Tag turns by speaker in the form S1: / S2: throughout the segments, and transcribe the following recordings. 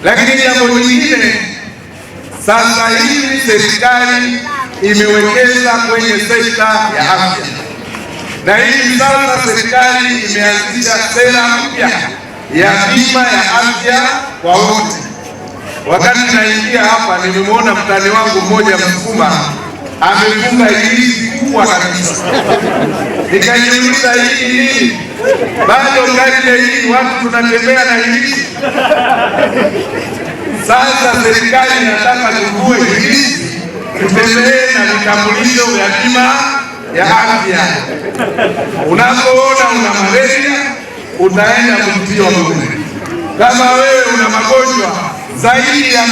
S1: Lakini jambo jingine, sasa hivi serikali imewekeza kwenye sekta ya afya, na hivi sasa serikali imeanzisha sera mpya ya bima ya afya kwa wote. Wakati naingia hapa, nimemwona mtani wangu mmoja Msukuma amefunga hili kubwa kabisa. Nikajiuliza, hii nini? Bado kati ya hii watu tunatembea na hili. Sasa serikali inataka tuvue hili, tutembee na vitambulisho vya bima ya afya. Unapoona una malaria, utaenda kutibiwa bure. Kama wewe una magonjwa zaidi ya 300,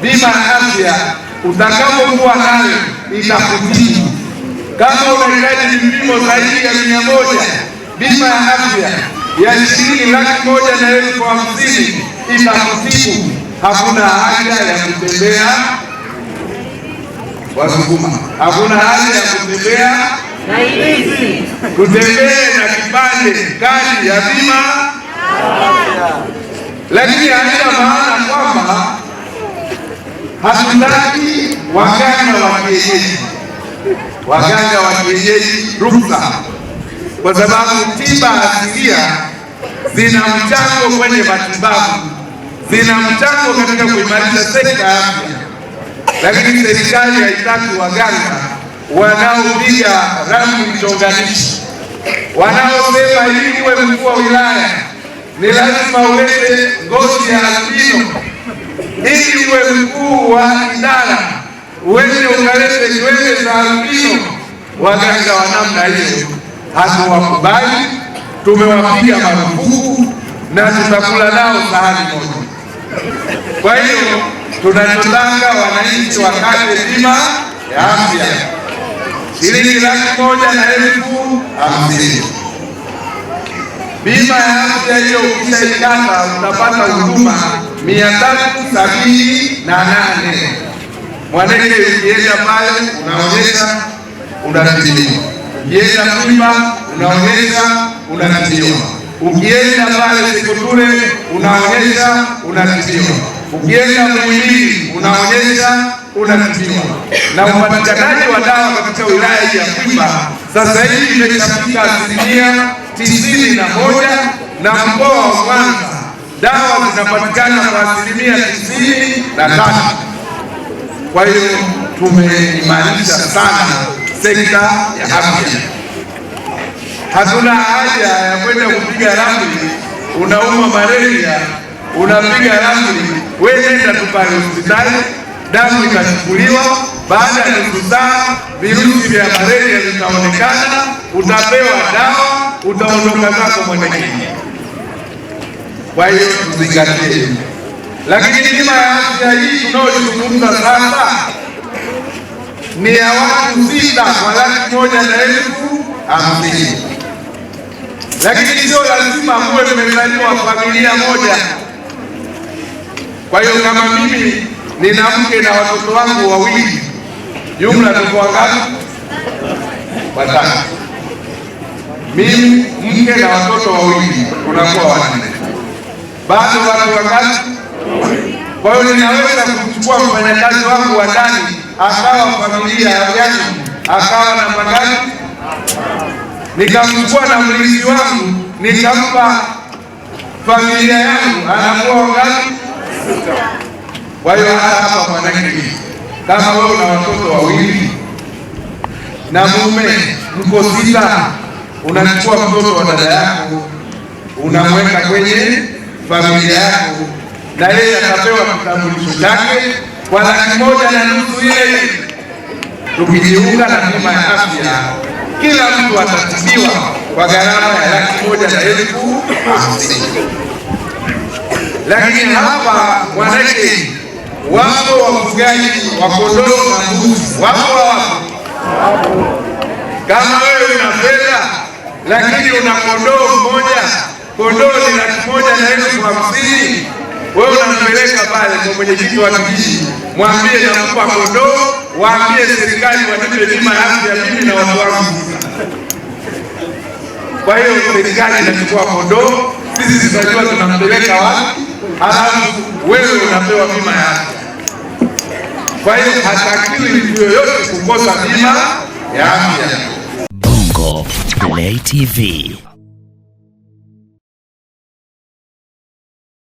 S1: bima ya afya utakapokuwa nayo itakutibu. Kama unahitaji vipimo zaidi ya 100, bima ya afya ya shilingi 150,000 itakutibu. Hakuna haja ya kutembea Wasukuma, hakuna haja ya kutembea na hizi, kutembea na kipande kadi ya bima. Lakini haina maana kwamba hatutaki waganga wa kienyeji. Waganga wa kienyeji ruksa, kwa sababu tiba asilia zina mchango kwenye matibabu, zina mchango katika kuimarisha sekta ya afya. Lakini serikali haitaki waganga wanaopiga ramli chonganishi, wanaosema ili uwe mkuu wa wilaya ni lazima ulete ngozi ya albino, ili uwe mkuu wa idara uweze ukalete nywele za albino. Waganga wa namna hiyo hatuwakubali, tumewapiga marufuku na tutakula nao sahani moja. Kwa hiyo tunachotaka wananchi wakate bima ya afya shilingi 150,000. Bima ya afya hiyo ukishaikata utapata huduma 378. Mwanake ukienda pale unaonyesha unatibiwa, ukienda Pima unaonyesha unatibiwa, ukienda pale Sekotule unaonyesha unatibiwa, ukienda Muhimbili unaonyesha unatibiwa. Na upatikanaji wa dawa katika wilaya hii ya Pima sasa hivi imeshafika 91%, na mkoa wa Mwanza dawa zinapatikana kwa 93%. Kwa hiyo tumeimarisha sana sekta ya afya. Hatuna haja ya kwenda kupiga ramli. Unauma malaria, unapiga ramli, wewe nenda tu pale hospitali, damu ikachukuliwa, baada ya nusu saa virusi vya malaria vitaonekana, utapewa dawa, utaondoka zako mwenyewe. Kwa hiyo tuzingatie. Lakini bima ya afya hii tunayozungumza sasa ni ya watu 6 kwa 150,000. Lakini sio lazima muwe mmezaliwa familia moja. Kwa hiyo kama mimi nina mke na watoto wangu wawili, jumla tuko wangapi? 5. Mimi, mke na watoto wawili, tunakuwa 4. Bado watu wangapi? Kwa hiyo ninaweza kumchukua mfanyakazi wangu wa ndani akawa familia yangu, akawa na magazi, nikamchukua na mlinzi wangu nikampa familia yangu, anakuwa wangapi? 6. Kwa hiyo hapa mwanangu, kama wewe una watoto wawili na mume mko 6, unachukua mtoto wa dada yako unamweka kwenye familia yako, na yeye atapewa kitambulisho chake kwa 150,000 ile. Tukijiunga na bima ya afya, kila mtu atatibiwa kwa gharama ya 150,000. Lakini hapa Mwanake wapo wafugaji wa kondoo na mbuzi, wapo. Kama wewe una fedha lakini una kondoo mmoja, kondoo ni 150,000, wewe unampeleka pale kwa mwenyekiti wa kijiji, mwambie nakupa kondoo, waambie serikali wanipe bima ya afya mimi na watu wangu. Kwa hiyo serikali inachukua kondoo, sisi tutajua tunampeleka wapi, halafu wewe unapewa bima ya afya. Kwa hiyo hatakiwi mtu yoyote kukosa bima ya afya.
S2: Bongo Play TV.